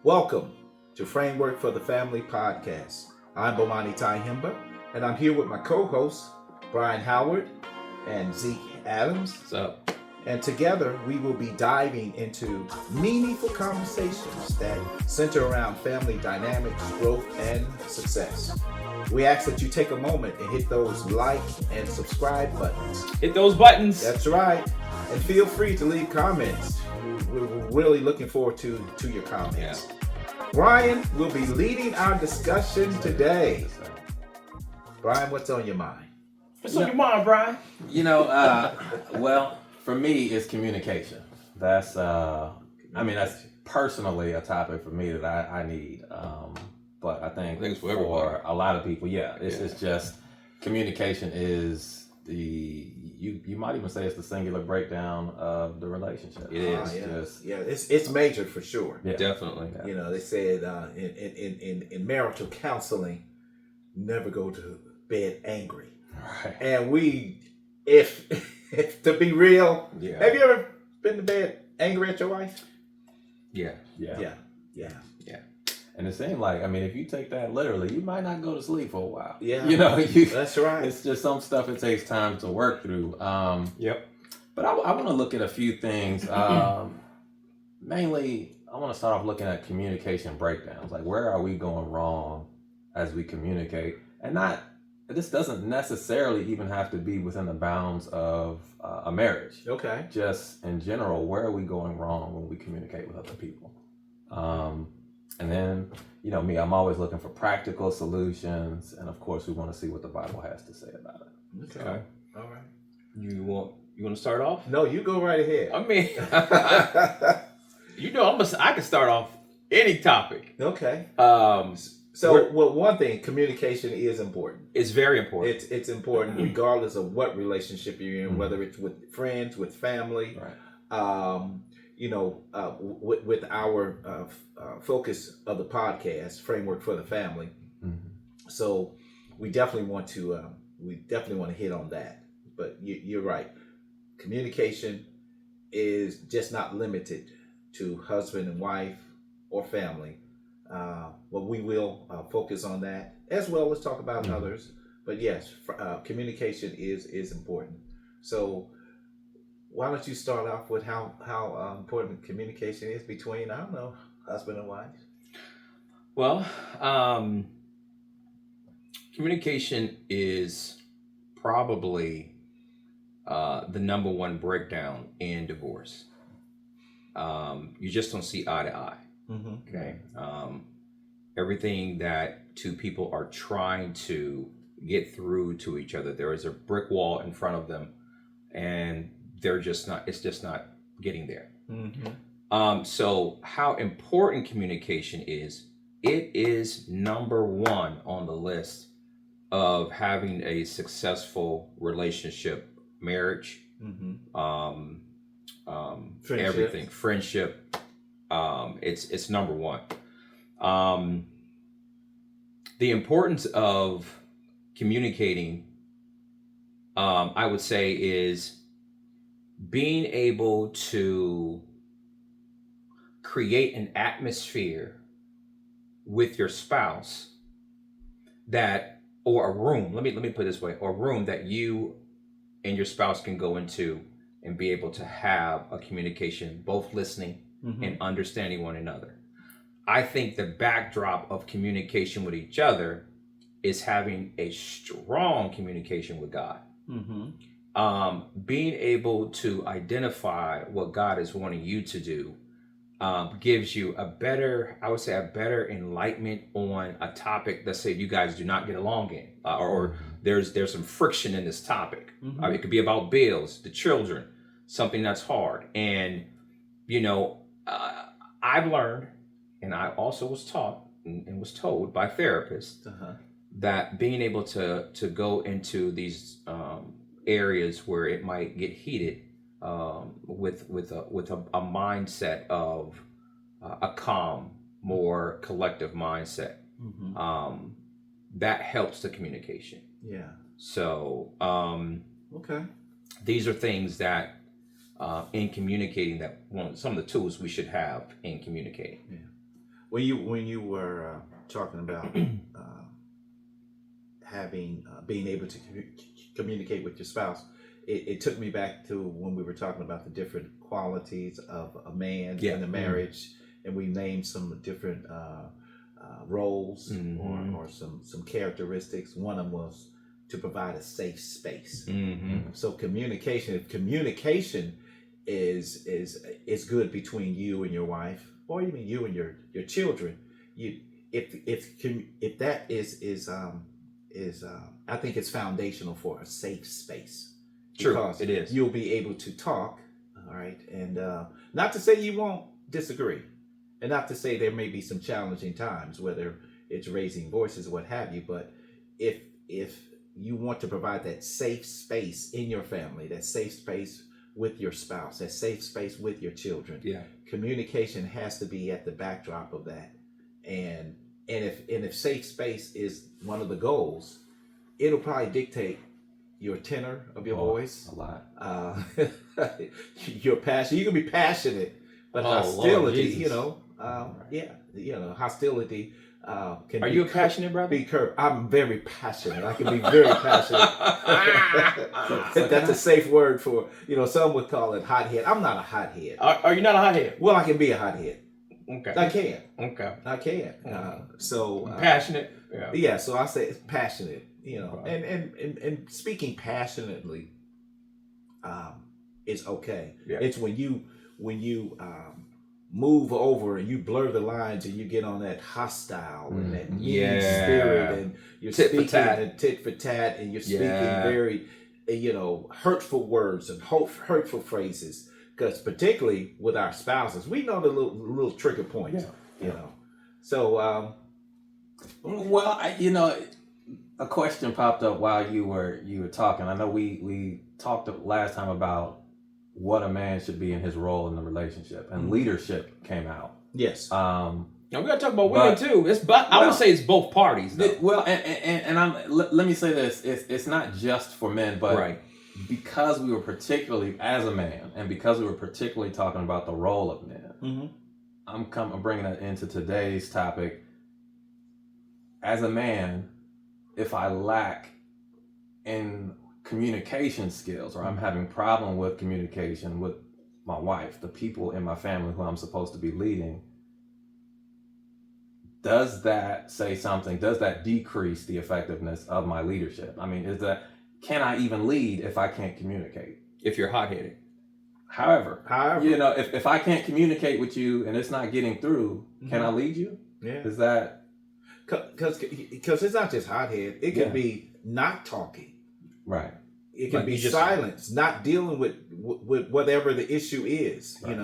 Welcome to Framework for the Family podcast. I'm Bomani Tyhimba, and I'm here with my co-hosts, Brian Howard and Zeke Adams. What's up? And together, we will be diving into meaningful conversations that center around family dynamics, growth, and success. We ask that you take a moment and hit those like and subscribe buttons. Hit those buttons. That's right. And feel free to leave comments. We're really looking forward to your comments. Yeah. Brian will be leading our discussion today. Brian, what's on your mind? What's on your mind, Brian? Well, for me, it's communication. That's personally a topic for me that I need. But I think it's for everybody. A lot of people, it's just communication is you might even say it's the singular breakdown of the relationship. It is. It's major for sure. Yeah. Definitely. You know, they said in marital counseling, never go to bed angry. Right. And if to be real, have you ever been to bed angry at your wife? Yeah. And it seemed like, if you take that literally, you might not go to sleep for a while. Yeah. That's right. It's just some stuff it takes time to work through. Yep. But I want to look at a few things. Mainly, I want to start off looking at communication breakdowns. Like, where are we going wrong as we communicate? And this doesn't necessarily even have to be within the bounds of a marriage. Okay. Just in general, where are we going wrong when we communicate with other people? And then, me, I'm always looking for practical solutions. And of course, we want to see what the Bible has to say about it. Okay. All right. You want to start off? No, you go right ahead. I can start off any topic. Okay. So, one thing, communication is important. It's very important. It's important regardless of what relationship you're in, whether it's with friends, with family. Right. With our focus of the podcast, Framework for the Family. Mm-hmm. So we definitely want to hit on that. But you're right. Communication is just not limited to husband and wife or family. But we will focus on that as well as talk about others. But yes, communication is important. So why don't you start off with how important communication is between, husband and wife? Well, communication is probably the number one breakdown in divorce. You just don't see eye to eye. Mm-hmm. Okay. Everything that two people are trying to get through to each other, there is a brick wall in front of them, and it's just not getting there. Mm-hmm. So how important communication is, it is number one on the list of having a successful relationship, marriage, Mm-hmm. Friendship. everything, friendship. It's number one. The importance of communicating, I would say, is being able to create an atmosphere with your spouse or a room, let me put it this way, or a room that you and your spouse can go into and be able to have a communication, both listening and understanding one another. I think the backdrop of communication with each other is having a strong communication with God. Mm-hmm. Being able to identify what God is wanting you to do gives you a better enlightenment on a that let's say you guys do not get along in, or there's some friction in this topic. It could be about bills, the children, something that's hard. And, I've learned, and I also was taught and was told by therapists that being able to go into these areas where it might get heated with a mindset of a calm, more collective mindset, that helps the communication. Yeah. So Okay. these are things that in communicating, that some of the tools we should have in communicating. Yeah. when you were talking about being able to communicate with your spouse, it took me back to when we were talking about the different qualities of a man in a marriage, and we named some different roles or some characteristics. One of them was to provide a safe space. So communication is good between you and your wife, or even you and your children. If that is I think it's foundational for a safe space. True, Because it is. you'll be able to talk, all right, and not to say you won't disagree, and not to say there may be some challenging times, whether it's raising voices or what have you. But if you want to provide that safe space in your family, that safe space with your spouse, that safe space with your children, communication has to be at the backdrop of that. And if safe space is one of the goals, it'll probably dictate your tenor of your voice. A lot. Your passion. You can be passionate, but hostility, hostility can Are you a passionate brother? be curbed. I'm very passionate. I can be very passionate. That's a safe word for, some would call it hothead. I'm not a hothead. Are you not a hothead? Well, I can be a hothead. Okay. I can. Okay. I can. Passionate. Yeah. Yeah. So I say it's passionate. And speaking passionately, is okay. Yeah. It's when you move over and you blur the lines and you get on that hostile and that mean spirit, and you're speaking tit for tat, and you're speaking very, hurtful words and hurtful phrases. Because particularly with our spouses, we know the little trigger points. So, a question popped up while you were talking. I know we talked last time about what a man should be in his role in the relationship, and leadership came out. Yes. Now we gotta talk about women too. I would say it's both parties. Though. Let me say this: it's not just for men, but because we were particularly as a man, and because we were particularly talking about the role of men, I'm bringing that into today's topic. As a man, if I lack in communication skills, or I'm having problem with communication with my wife, the people in my family who I'm supposed to be leading, does that say something? Does that decrease the effectiveness of my leadership? I mean, can I even lead if I can't communicate? If you're hot-headed. However, if I can't communicate with you and it's not getting through, can I lead you? Yeah. Is that... Because it's not just hothead. It can be not talking. Right. It can be silence, not dealing with whatever the issue is. Right.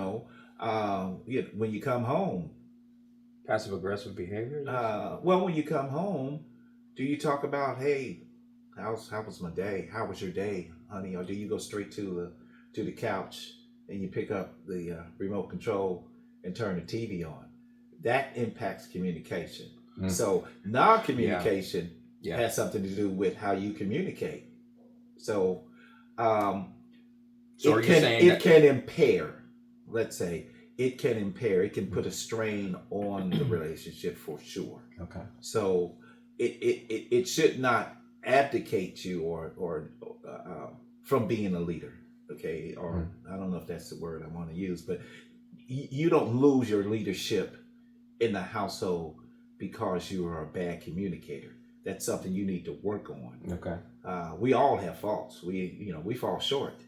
When you come home. Passive aggressive behavior. Well, when you come home, do you talk about, hey, how was my day? How was your day, honey? Or do you go straight to the couch and you pick up the remote control and turn the TV on? That impacts communication. So non-communication has something to do with how you communicate. So, it can impair. Let's say it can impair. It can put a strain on the relationship for sure. Okay. So it should not abdicate you or from being a leader. Okay. Or I don't know if that's the word I want to use, but you don't lose your leadership in the household because you are a bad communicator. That's something you need to work on. Okay. We all have faults. We fall short.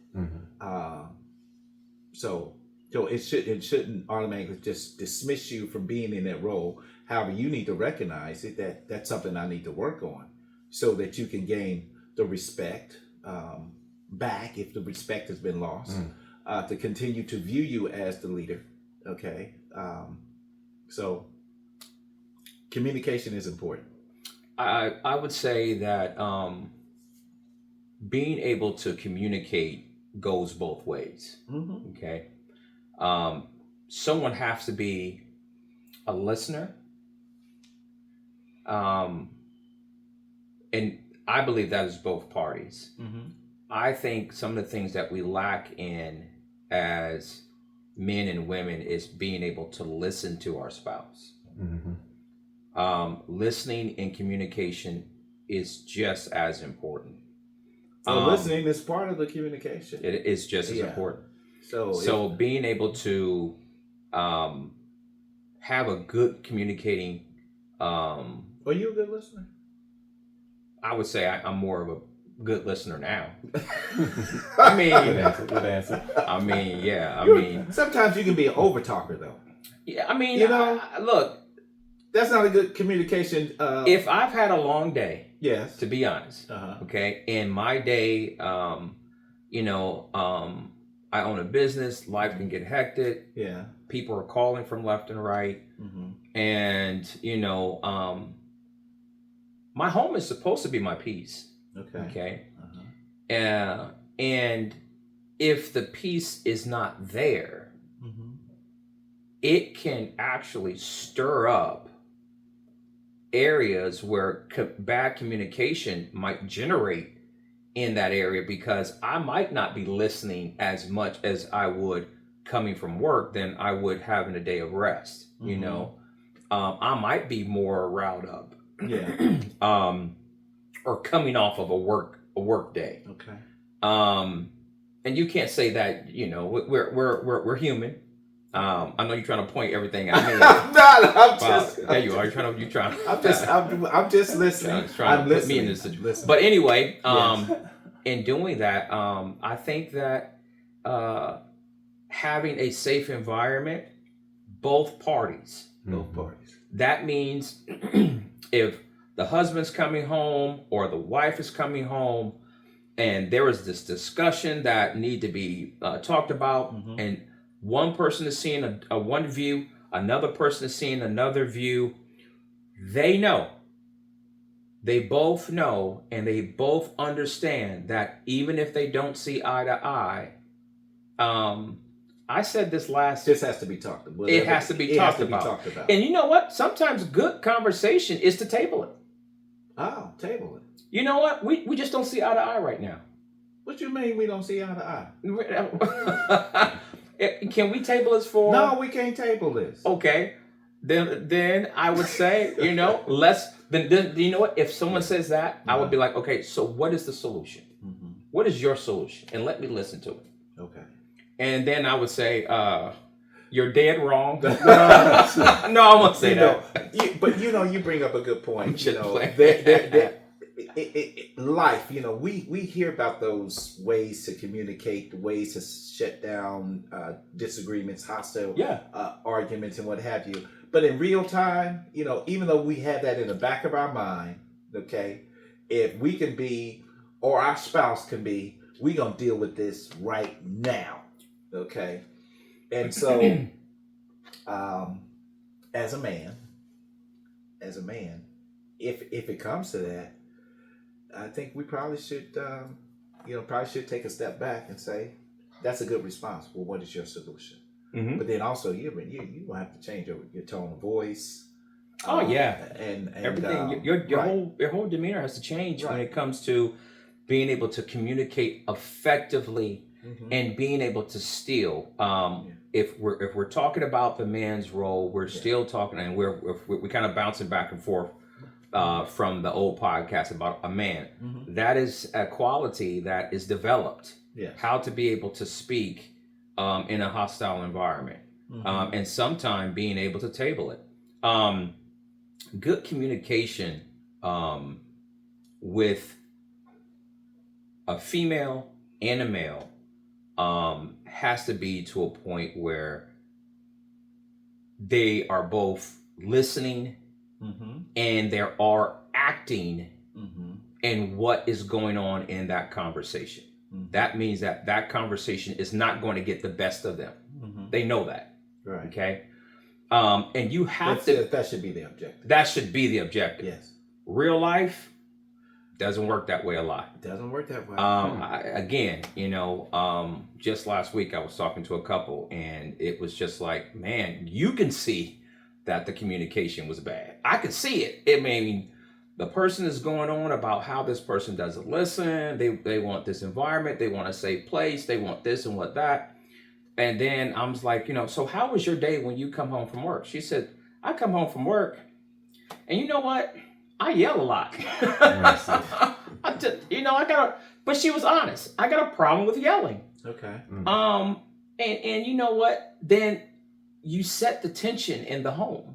So it shouldn't automatically just dismiss you from being in that role. However, you need to recognize it that's something I need to work on, so that you can gain the respect back if the respect has been lost. To continue to view you as the leader. Okay. So communication is important. I would say that being able to communicate goes both ways. Okay. Someone has to be a listener. And I believe that is both parties. I think some of the things that we lack in as men and women is being able to listen to our spouse. Listening and communication is just as important. So listening is part of the communication. It is just as important. So being able to have a good communicating. Are you a good listener? I would say I'm more of a good listener now. I mean, good answer. I mean, yeah. Sometimes you can be an over talker though. Yeah, I mean, look. That's not a good communication. If I've had a long day, yes, to be honest, okay, in my day, I own a business. Life can get hectic. Yeah, people are calling from left and right, and my home is supposed to be my peace. Okay. And if the peace is not there, it can actually stir up areas where bad communication might generate in that area, because I might not be listening as much as I would coming from work than I would having a day of rest. I might be more riled up. Yeah. Or coming off of a work day. Okay. And you can't say that, we're human. I know you're trying to point everything at me. I'm just. There you are. You're trying. I'm just listening. Trying to put me in this situation. But anyway, in doing that, I think that having a safe environment, both parties. That means if the husband's coming home or the wife is coming home, and there is this discussion that need to be talked about, and one person is seeing a one view, another person is seeing another view, they both know, and they both understand that even if they don't see eye to eye, I said this last. This has to be talked about. It has to be talked about. And you know what? Sometimes good conversation is to table it. Oh, table it. You know what? We just don't see eye to eye right now. What you mean we don't see eye to eye? Can we table this for? No, we can't table this. Okay. Then I would say, let's. Then you know what? If someone says that, I would be like, okay, so what is the solution? What is your solution? And let me listen to it. Okay. And then I would say, you're dead wrong. No, I won't say that. But you bring up a good point. Life, we hear about those ways to communicate, ways to shut down disagreements, hostile arguments, and what have you. But in real time, even though we have that in the back of our mind, okay, if we can be, or our spouse can be, we're going to deal with this right now. Okay. And so, as a man, if it comes to that, I think we probably should take a step back and say, that's a good response. Well, what is your solution? But then also, you will have to change your tone of voice. And everything. Your whole demeanor has to change when it comes to being able to communicate effectively and being able to steal. If we're talking about the man's role, we're still talking, and we're kind of bouncing back and forth from the old podcast about a man. That is a quality that is developed. How to be able to speak in a hostile environment, and sometimes being able to table it. Good communication with a female and a male has to be to a point where they are both listening and they are acting in what is going on in that conversation. That means that conversation is not going to get the best of them. They know that. Right. Okay. And you have to. That should be the objective. That should be the objective. Yes. Real life doesn't work that way a lot. It doesn't work that way. Just last week I was talking to a couple, and it was just like, man, you can see that the communication was bad. I could see it. I mean, the person is going on about how this person doesn't listen. They want this environment. They want a safe place. They want this and what that. And then I was like, so how was your day when you come home from work? She said, I come home from work, and you know what? I yell a lot. But she was honest. I got a problem with yelling. Okay. And you know what? Then you set the tension in the home.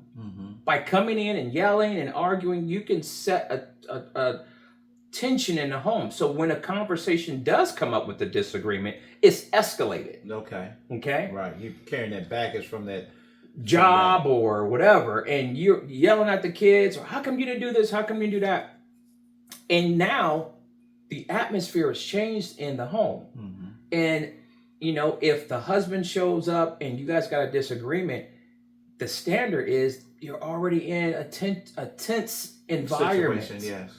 By coming in and yelling and arguing, you can set a tension in the home. So when a conversation does come up with a disagreement, it's escalated. Okay. Right. You're carrying that baggage from that job or whatever, and you're yelling at the kids, or how come you didn't do this? How come you didn't do that? And now the atmosphere has changed in the home. And, if the husband shows up and you guys got a disagreement, the standard is you're already in a tense environment. Situation, yes.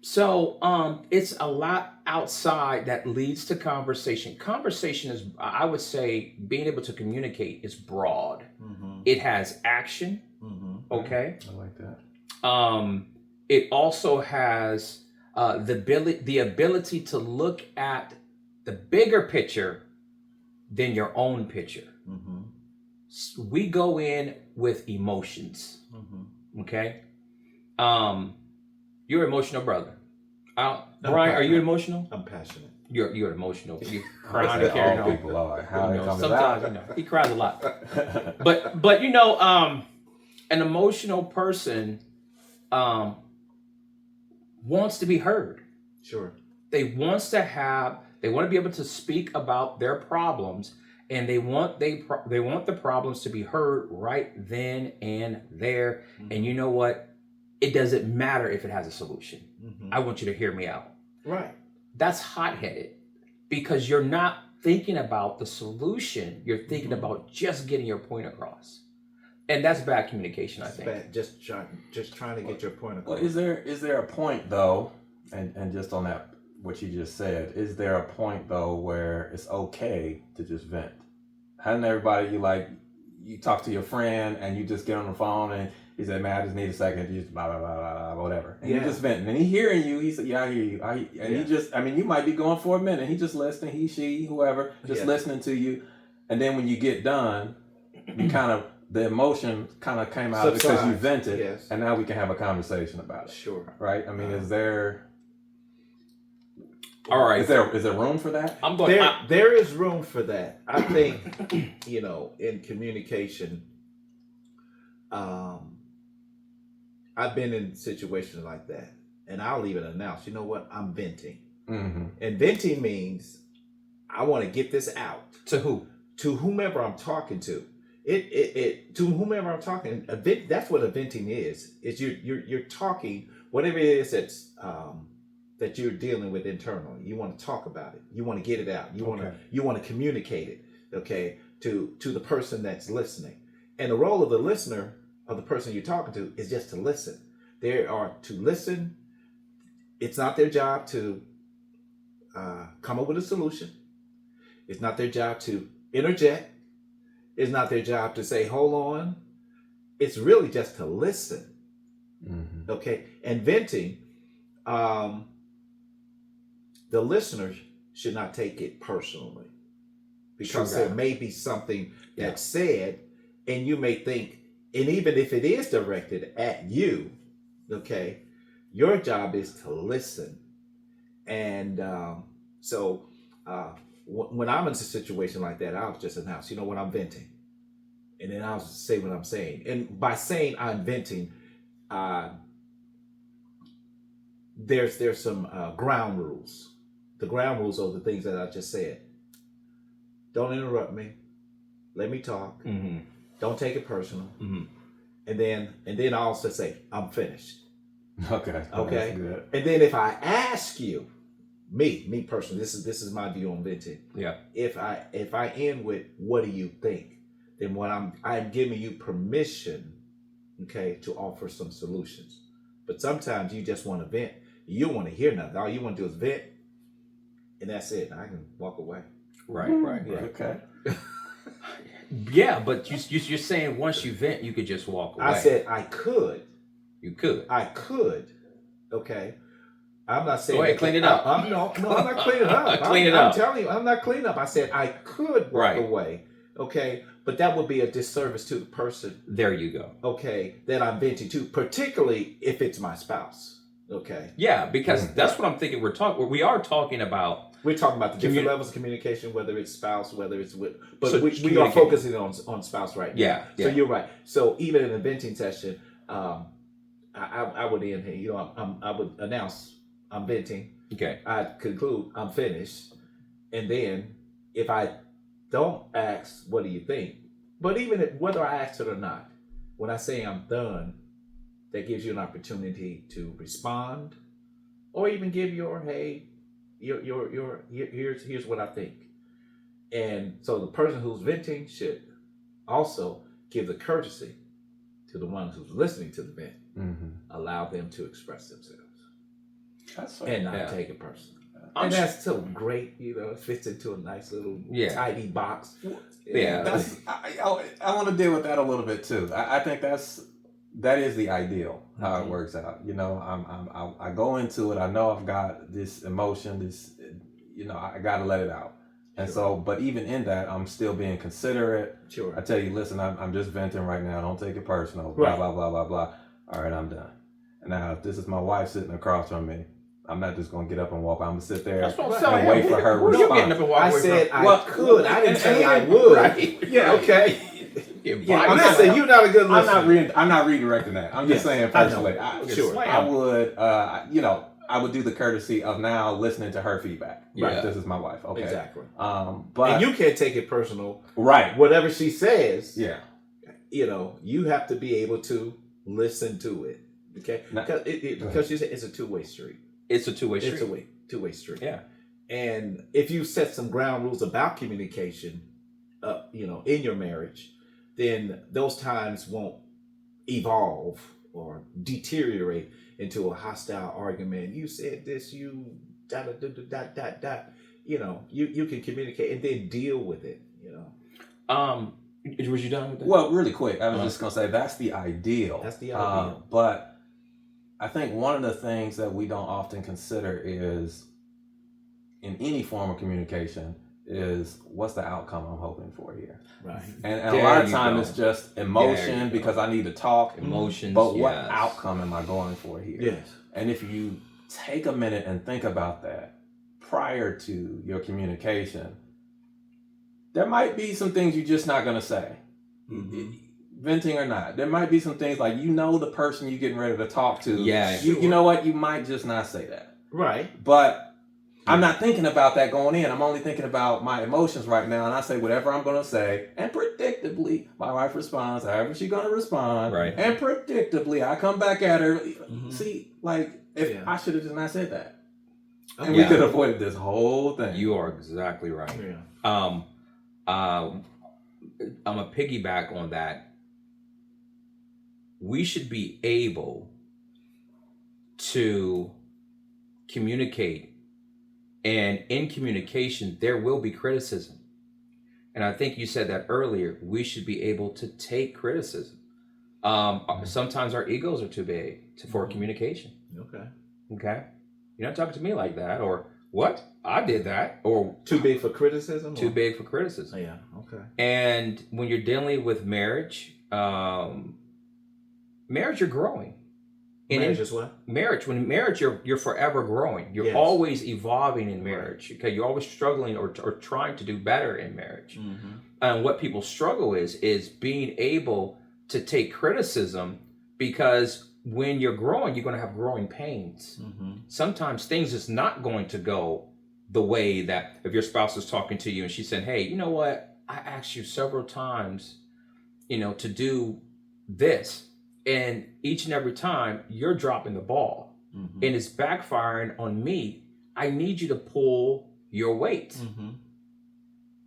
So it's a lot outside that leads to conversation. Conversation is, I would say, being able to communicate is broad. It has action. Okay. I like that. It also has the ability to look at the bigger picture than your own picture. So we go in with emotions. Okay. You're emotional, brother. Brian, are you emotional? I'm passionate. You're emotional. You cry All people are. How it comes sometimes out. he cries a lot. But an emotional person wants to be heard. Sure. They want to be able to speak about their problems, and they want the problems to be heard right then and there. And you know what? It doesn't matter if it has a solution. I want you to hear me out. Right. That's hot-headed, because you're not thinking about the solution. You're thinking about just getting your point across. And that's bad communication, I think. Just trying to get your point across. Well, is there a point though, and just on that, what you just said, is there a point though where it's okay to just vent? Hasn't everybody, you talk to your friend and you just get on the phone and he said, man, I just need a second. You just blah, blah, blah, blah, blah, whatever. And you just vent. And he hearing you, he said, yeah, I hear you. He just, you might be going for a minute. He just listening, he, she, whoever, just listening to you. And then when you get done, you the emotion kind of came out because you vented. Yes. And now we can have a conversation about it. Sure. Right? Is there... All right. Is there room for that? There is room for that. I think, in communication, I've been in situations like that, and I'll even announce, you know what, I'm venting. And venting means I want to get this out. To who? To whomever I'm talking to. To whomever I'm talking. That's what a venting is. It's you're talking whatever it is that you're dealing with internally. You want to talk about it. You want to get it out. You want to communicate it. Okay, to the person that's listening. And the role of the listener, of the person you're talking to, is just to listen. They are to listen. It's not their job to come up with a solution. It's not their job to interject. It's not their job to say, hold on. It's really just to listen. Okay. And venting, the listener should not take it personally, because there may be something that's said, and you may think, and even if it is directed at you, okay, your job is to listen. And when I'm in a situation like that, I'll just announce, you know what, I'm venting. And then I'll say what I'm saying. And by saying I'm venting, there's some ground rules. The ground rules are the things that I just said. Don't interrupt me. Let me talk. Don't take it personal. And then I also say, I'm finished. Okay. Okay. Good. And then if I ask you, me personally, this is my view on venting. Yeah. If I end with, what do you think? Then what I'm giving you permission, okay, to offer some solutions. But sometimes you just want to vent. You don't want to hear nothing. All you want to do is vent, and that's it. I can walk away. Right. Yeah. Okay. Yeah, but you're saying once you vent, you could just walk away. I said I could. You could. I could. Okay. I'm not saying. Go ahead, clean it up. No, I'm not cleaning up. Clean it up. I'm telling you, I'm not cleaning up. I said I could walk away. Okay, but that would be a disservice to the person, There you go. okay, that I'm venting to, particularly if it's my spouse. Okay. Yeah, because that's what I'm thinking. We are talking about. We're talking about the different levels of communication, whether it's spouse, whether it's with, but So we are focusing on spouse right now. Yeah. So you're right. So even in a venting session, I would end here. You know, I would announce I'm venting. Okay. I conclude I'm finished, and then if I don't ask, what do you think? But even whether I ask it or not, when I say I'm done, that gives you an opportunity to respond, or even give your here's what I think. And so the person who's venting should also give the courtesy to the one who's listening to the vent. Allow them to express themselves. That's and not take it personal. And that's so great, you know, it fits into a nice little tidy box. Yeah, I want to deal with that a little bit too. I think that is the ideal how it works out. You know, I go into it. I know I've got this emotion. This, you know, I got to let it out. And so, but even in that, I'm still being considerate. Sure. I tell you, listen, I'm just venting right now. Don't take it personal. Blah blah blah blah blah. All right, I'm done. And now, if this is my wife sitting across from me, I'm not just gonna get up and walk. I'm gonna sit there and wait for her response. I said I could. I didn't say I would. Right. Yeah. Okay. Yeah, listen, you're not a good listener. I'm not redirecting that. I'm just saying personally. I would, you know, I would do the courtesy of now listening to her feedback. Right. Right. This is my wife. Okay. Exactly. But and you can't take it personal. Right. Whatever she says. Yeah. You know, you have to be able to listen to it. Okay. Because you said it's a two-way street. It's a two-way street. It's a two-way street. Yeah. And if you set some ground rules about communication, you know, in your marriage, then those times won't evolve or deteriorate into a hostile argument. You said this, you dot. You know, you can communicate and then deal with it, you know. Was you done with that? Well, really quick, I was just gonna say that's the ideal. That's the ideal. But I think one of the things that we don't often consider is in any form of communication is what's the outcome I'm hoping for here. Right. And a lot of times it's just emotion because I need to talk. Emotions. But what outcome am I going for here? Yes. And if you take a minute and think about that prior to your communication, there might be some things you're just not going to say. Venting or not. There might be some things like, you know, the person you're getting ready to talk to. Yeah. You know what? You might just not say that. Right. But I'm not thinking about that going in. I'm only thinking about my emotions right now. And I say whatever I'm going to say. And predictably, my wife responds however she's going to respond. Right. And predictably, I come back at her. See, like, if I should have just not said that. And we could have avoided this whole thing. You are exactly right. Yeah. I'm a piggyback on that. We should be able to communicate, and in communication, there will be criticism. And I think you said that earlier. We should be able to take criticism. Sometimes our egos are too big for communication. Okay. You're not talking to me like that, or what? I did that, or too big for criticism. Too big for criticism. Yeah. Okay. And when you're dealing with marriage, marriage, you're growing. Marriage is what? Marriage. When marriage, you're forever growing. You're always evolving in marriage. Okay, you're always struggling or trying to do better in marriage. And what people struggle is being able to take criticism, because when you're growing, you're going to have growing pains. Sometimes things is not going to go the way that if your spouse is talking to you and she said, "Hey, you know what? I asked you several times, you know, to do this." And each and every time you're dropping the ball and it's backfiring on me. I need you to pull your weight.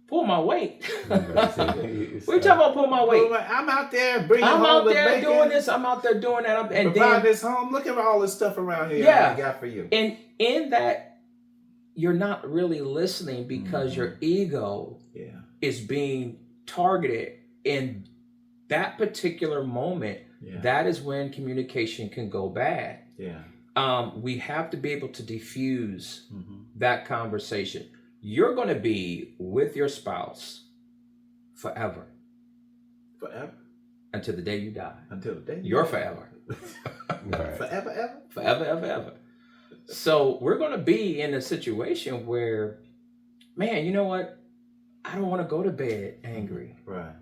Pull my weight. We're talking about pull my weight. I'm out there bringing I'm home out the there bacon, doing this. I'm out there doing that. And provide then this home. Look at all this stuff around here. I got for you. And in that, you're not really listening because your ego is being targeted in that particular moment. That is when communication can go bad. We have to be able to diffuse that conversation. You're going to be with your spouse forever. Forever. Until the day you die. Until the day You're die. forever. Right. Forever, ever. Forever, ever, ever. So we're going to be in a situation where, man, you know what? I don't want to go to bed angry. Right.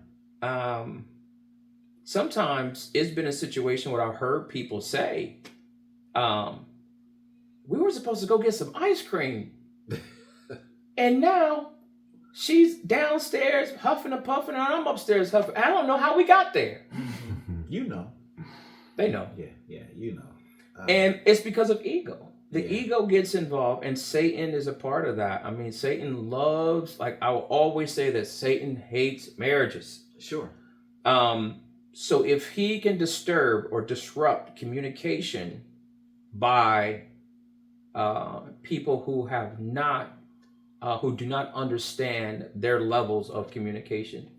Sometimes it's been a situation where I've heard people say, we were supposed to go get some ice cream. And now she's downstairs huffing and puffing, and I'm upstairs huffing. I don't know how we got there. You know. They know. Yeah, you know. And it's because of ego. The Yeah. ego gets involved, and Satan is a part of that. I mean, Satan loves, like I will always say that Satan hates marriages. Sure. So if he can disturb or disrupt communication by people who have not, who do not understand their levels of communication,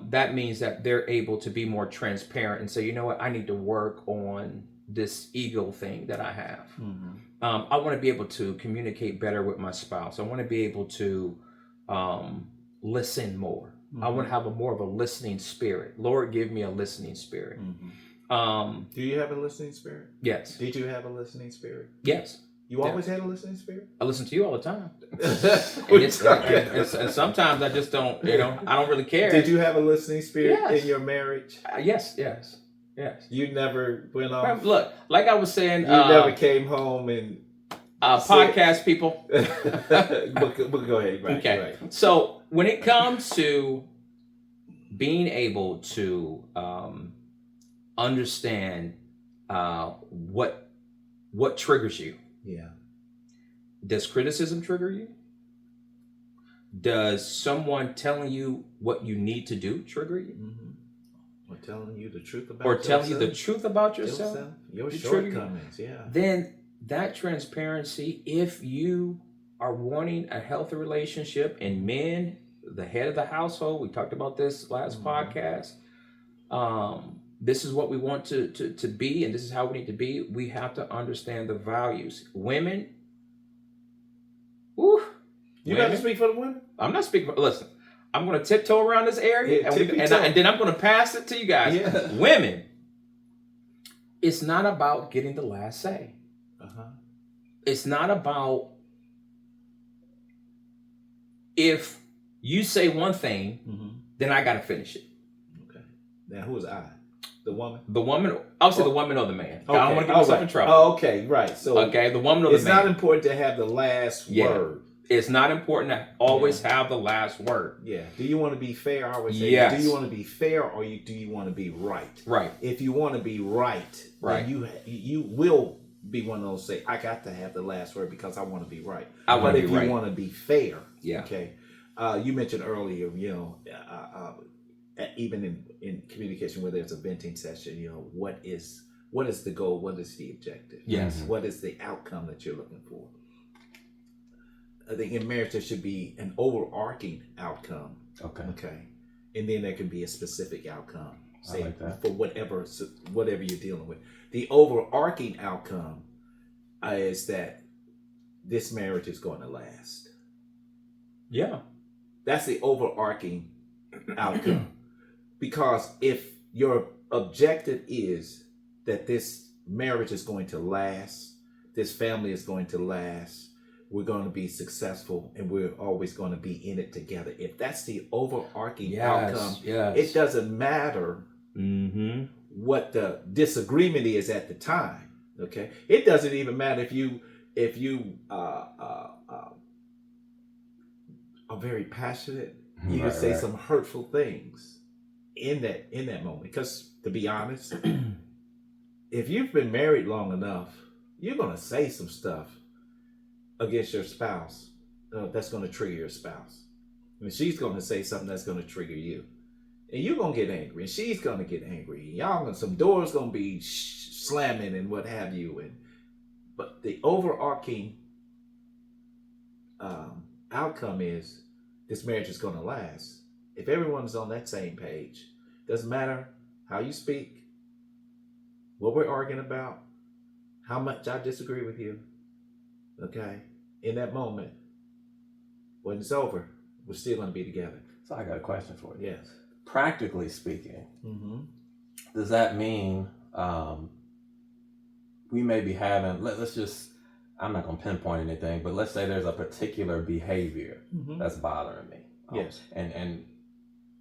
that means that they're able to be more transparent and say, you know what, I need to work on this ego thing that I have. I want to be able to communicate better with my spouse. I want to be able to listen more. I want to have more of a listening spirit. Lord, give me a listening spirit. Do you have a listening spirit? Yes. Did you have a listening spirit? Yes. You always had a listening spirit? I listen to you all the time. And sometimes I just don't, I don't really care. Did you have a listening spirit Yes. in your marriage? Yes. You never went off? Look, like I was saying, You never came home and... podcast people. but go ahead. Right, okay. Right. So when it comes to being able to understand what triggers you. Yeah. Does criticism trigger you? Does someone telling you what you need to do trigger you? Or telling you the truth about or yourself? telling you the truth about yourself? Your It trigger you? shortcomings, yeah. Then that transparency, if you are wanting a healthy relationship, and men, the head of the household, we talked about this last podcast. This is what we want to be, and this is how we need to be. We have to understand the values. Women, You got to speak for the women? I'm not speaking for, listen, I'm going to tiptoe around this area, Yeah, and then I'm going to pass it to you guys. Yeah. Women, it's not about getting the last say. It's not about, if you say one thing, then I got to finish it. Okay. Now, who is I? The woman? The woman, I'll say the woman or the man. Okay. I don't want to get myself in trouble. Oh, okay, right. So, okay, the woman or the man. It's not important to have the last word. It's not important to always have the last word. Yeah. Do you want to be fair? I always say, yes. Do you want to be fair, or do you want to be right? Right. If you want to be right, then you will be one of those say, I got to have the last word because I want to be right. But if you want to be fair, okay. You mentioned earlier, even in communication where there's a venting session, what is the goal? What is the objective? Yes. What is the outcome that you're looking for? I think in marriage there should be an overarching outcome. Okay. And then there can be a specific outcome. Say, I like that. For whatever you're dealing with. The overarching outcome is that this marriage is going to last. Yeah. That's the overarching outcome. Because if your objective is that this marriage is going to last, this family is going to last, we're going to be successful, and we're always going to be in it together. If that's the overarching outcome, it doesn't matter what the disagreement is at the time. Okay, it doesn't even matter if you are very passionate. You can say some hurtful things in that moment. Because to be honest, if you've been married long enough, you're going to say some stuff against your spouse that's going to trigger your spouse. I mean, she's going to say something that's going to trigger you, and you're going to get angry, and she's going to get angry. Some doors going to be slamming and what have you. But the overarching outcome is this marriage is going to last. If everyone's on that same page, doesn't matter how you speak, what we're arguing about, how much I disagree with you. Okay, in that moment, when it's over, we're still going to be together. So I got a question for you. Yes. Practically speaking, Mm-hmm. does that mean we may be having, let's just, I'm not going to pinpoint anything, but let's say there's a particular behavior Mm-hmm. that's bothering me. Yes. And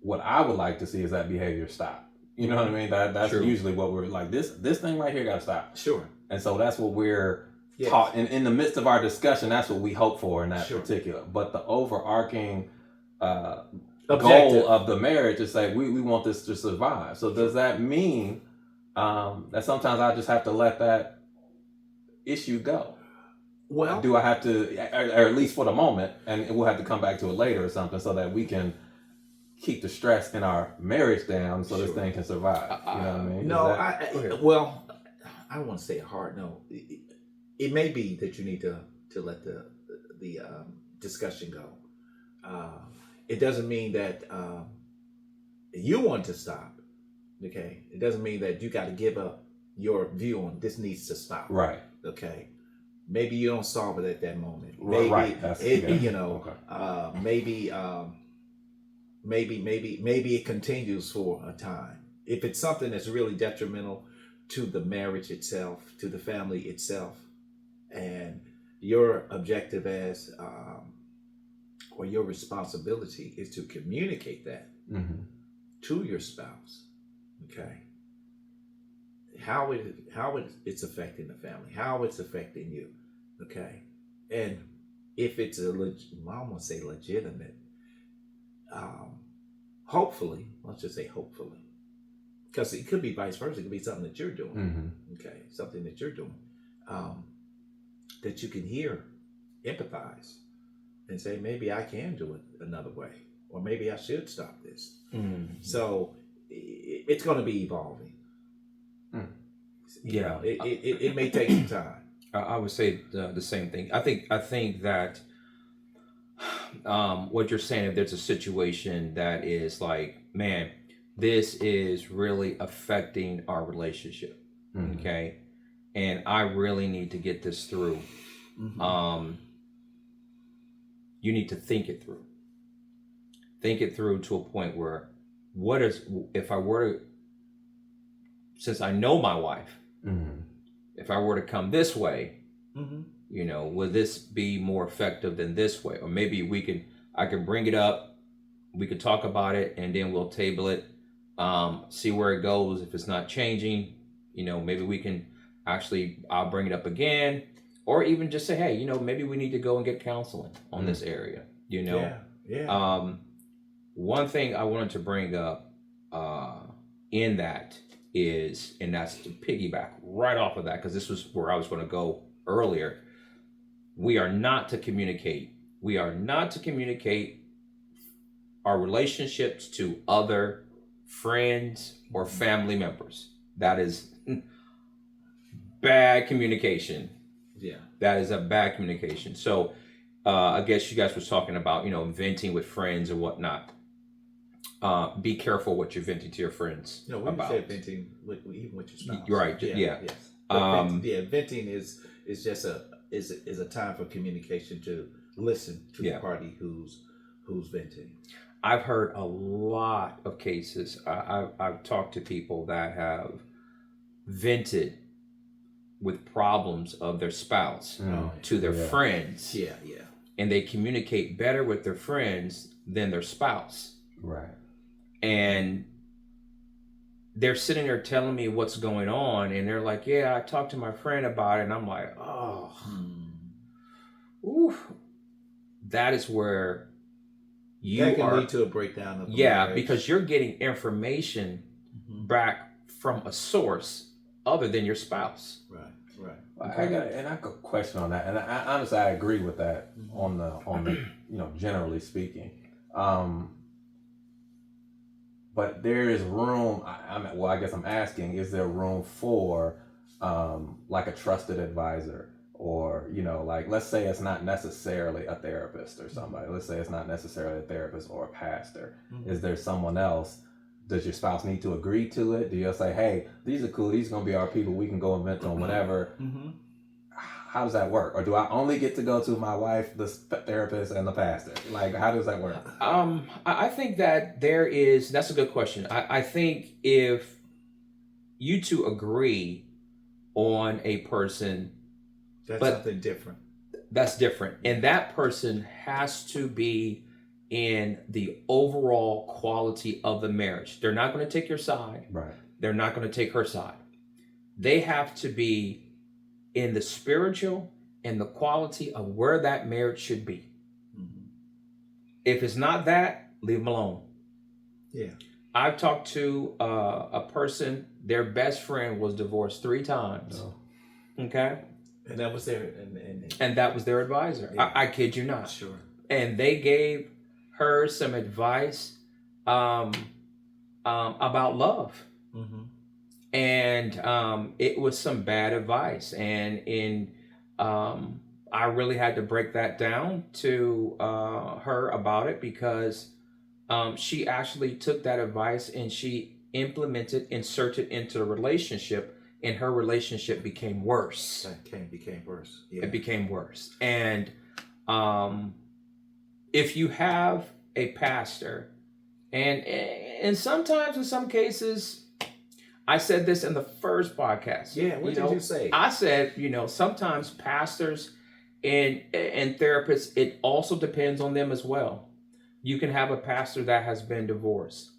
what I would like to see is that behavior stop. You know what I mean? That's True. usually what we're like, this thing right here got to stop. Sure. And so that's what we're Yes. taught. In the midst of our discussion, that's what we hope for in that Sure. particular. But the overarching Objective. goal of the marriage is say, we want this to survive. So does that mean that sometimes I just have to let that issue go? Well, Do I have to, or at least for the moment, and we'll have to come back to it later or something, so that we can keep the stress in our marriage down, so this Sure. thing can survive. You know what I mean? no, Go ahead. well, I don't want to say a hard no. It may be that you need to let the discussion go. It doesn't mean that you want to stop. Okay, it doesn't mean that you got to give up your view on this needs to stop. Right. Okay, maybe you don't solve it at that moment. Right. Maybe That's, it, yeah. you know, Okay. maybe it continues for a time. If it's something that's really detrimental to the marriage itself, to the family itself, and your objective as or your responsibility is to communicate that Mm-hmm. to your spouse. Okay, how it's affecting the family, how it's affecting you. Okay, and if it's I don't want to say legitimate, hopefully, let's just say hopefully, because it could be vice versa. It could be something that you're doing. Mm-hmm. Okay, something that you're doing, that you can hear, empathize, and say, maybe I can do it another way, or maybe I should stop this. Mm. So it's going to be evolving. Mm. Yeah. It may take some time. I would say the same thing. I think that what you're saying, if there's a situation that is like, man, this is really affecting our relationship, Mm-hmm. okay, and I really need to get this through. Mm-hmm. You need to think it through to a point where, if I were to, since I know my wife, Mm-hmm. if I were to come this way, Mm-hmm. you know, would this be more effective than this way? Or maybe I can bring it up, we could talk about it, and then we'll table it, see where it goes. If it's not changing, you know, maybe we can I'll bring it up again, or even just say, hey, you know, maybe we need to go and get counseling on this area, you know? Yeah. One thing I wanted to bring up in that is, and that's to piggyback right off of that, because this was where I was going to go earlier. We are not to communicate our relationships to other friends or family members. That is bad communication. Yeah. That is a bad communication. So I guess you guys were talking about, you know, venting with friends and whatnot. Be careful what you're venting to your friends No, we about. say venting even with your spouse. Right. Yeah. Yes. Venting is just a time for communication, to listen to the party who's venting. I've heard a lot of cases. I've talked to people that have vented with problems of their spouse to their friends. Yeah. And they communicate better with their friends than their spouse. Right. And they're sitting there telling me what's going on, and they're like, yeah, I talked to my friend about it, and I'm like, oh, ooh, that is where that can lead to a breakdown of the marriage. Because you're getting information back from a source other than your spouse. Right. I got a question on that, and I honestly I agree with that on the you know, generally speaking. But there is room. I guess I'm asking: is there room for like a trusted advisor, or, you know, like, let's say it's not necessarily a therapist or somebody. Let's say it's not necessarily a therapist or a pastor. Is there someone else? Does your spouse need to agree to it? Do you say, hey, these are cool, these are gonna be our people, we can go and vent on whenever? how does that work? Or do I only get to go to my wife, the therapist, and the pastor? Like, how does that work? I think that that's a good question. I think if you two agree on a person, That's something different. That's different. And that person has to be in the overall quality of the marriage. They're not going to take your side. Right. They're not going to take her side. They have to be in the spiritual and the quality of where that marriage should be. Mm-hmm. If it's not that, leave them alone. Yeah. I've talked to a person, their best friend was divorced 3 times. Oh. Okay. And that was their and that was their advisor. Yeah. I kid you not. Sure. And they gave her some advice about love. Mm-hmm. And it was some bad advice. And I really had to break that down to her about it, because she actually took that advice and she inserted into the relationship, and her relationship became worse. Became worse. Yeah. It became worse. And if you have a pastor, and sometimes in some cases, I said this in the first podcast. Yeah, what did you say? I said, sometimes pastors and therapists, it also depends on them as well. You can have a pastor that has been divorced.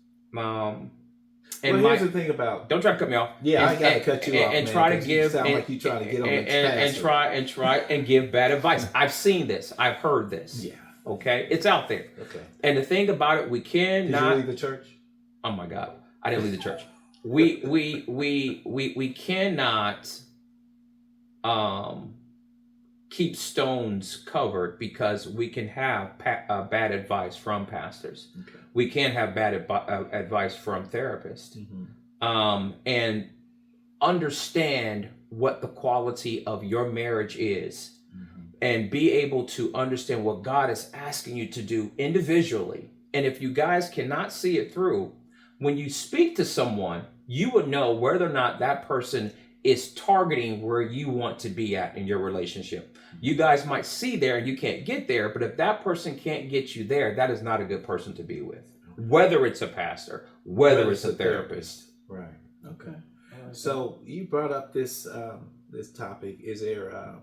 And here's the thing about... Don't try to cut me off. Yeah, I gotta cut you off, and man, try to 'cause give... You sound like you trying to get on the and try and give bad advice. I've seen this. I've heard this. Yeah. Okay? It's out there. Okay. And the thing about it, we cannot... Did you leave the church? Oh my God. I didn't leave the church. We cannot keep stones covered, because we can have bad advice from pastors. Okay. We can have bad advice from therapists. Mm-hmm. And understand what the quality of your marriage is, Mm-hmm. and be able to understand what God is asking you to do individually. And if you guys cannot see it through, when you speak to someone, you would know whether or not that person is targeting where you want to be at in your relationship. You guys might see there and you can't get there, but if that person can't get you there, that is not a good person to be with. Whether it's a pastor, whether it's a therapist. Right. Okay. So you brought up this this topic. Is there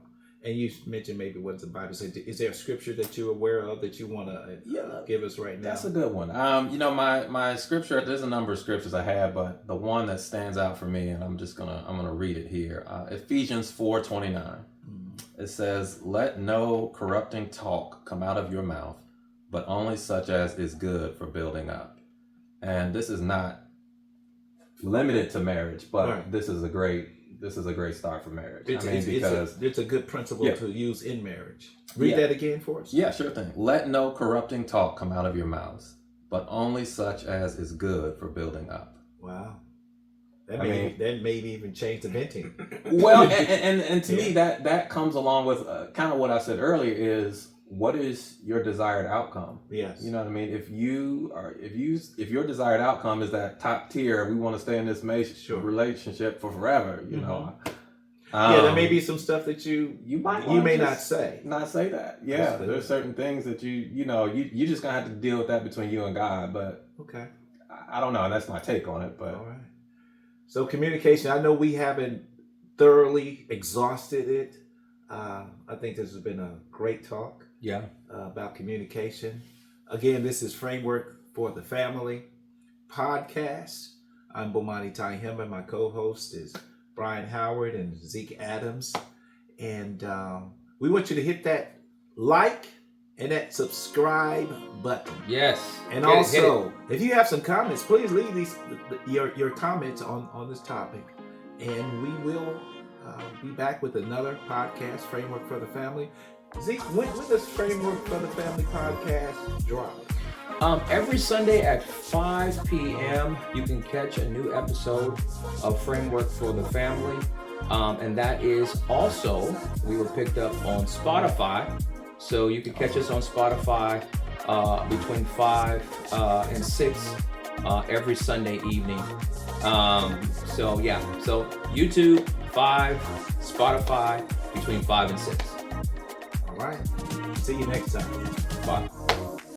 and you mentioned maybe what the Bible said. Is there a scripture that you're aware of that you want to give us right now? That's a good one. My scripture, there's a number of scriptures I have, but the one that stands out for me, and I'm gonna read it here. Ephesians 4:29. Mm-hmm. It says, "Let no corrupting talk come out of your mouth, but only such as is good for building up." And this is not limited to marriage, but right. This is a great start for marriage. It's a good principle to use in marriage. Read that again for us. Yeah, sure thing. "Let no corrupting talk come out of your mouths, but only such as is good for building up." Wow. That may even change the venting. Well, and to me that comes along with kind of what I said earlier is, what is your desired outcome? Yes. You know what I mean? If your desired outcome is that top tier, we want to stay in this relationship for forever, you know. There may be some stuff that you may not say. Not say that. Yeah. There's certain things that you just gonna have to deal with that between you and God. But okay. I don't know. That's my take on it. But all right. So communication, I know we haven't thoroughly exhausted it. I think this has been a great talk. Yeah. About communication. Again, this is Framework for the Family podcast. I'm Bomani Taihema. My co-host is Brian Howard and Zeke Adams. And we want you to hit that like and that subscribe button. Yes. And also, if you have some comments, please leave your comments on this topic. And we will be back with another podcast, Framework for the Family. Zeke, when does Framework for the Family podcast drop? Every Sunday at 5 p.m. you can catch a new episode of Framework for the Family. And that is also, we were picked up on Spotify. So you can catch us on Spotify between 5 and 6 every Sunday evening. So YouTube, 5, Spotify, between 5 and 6. All right. See you next time. Bye.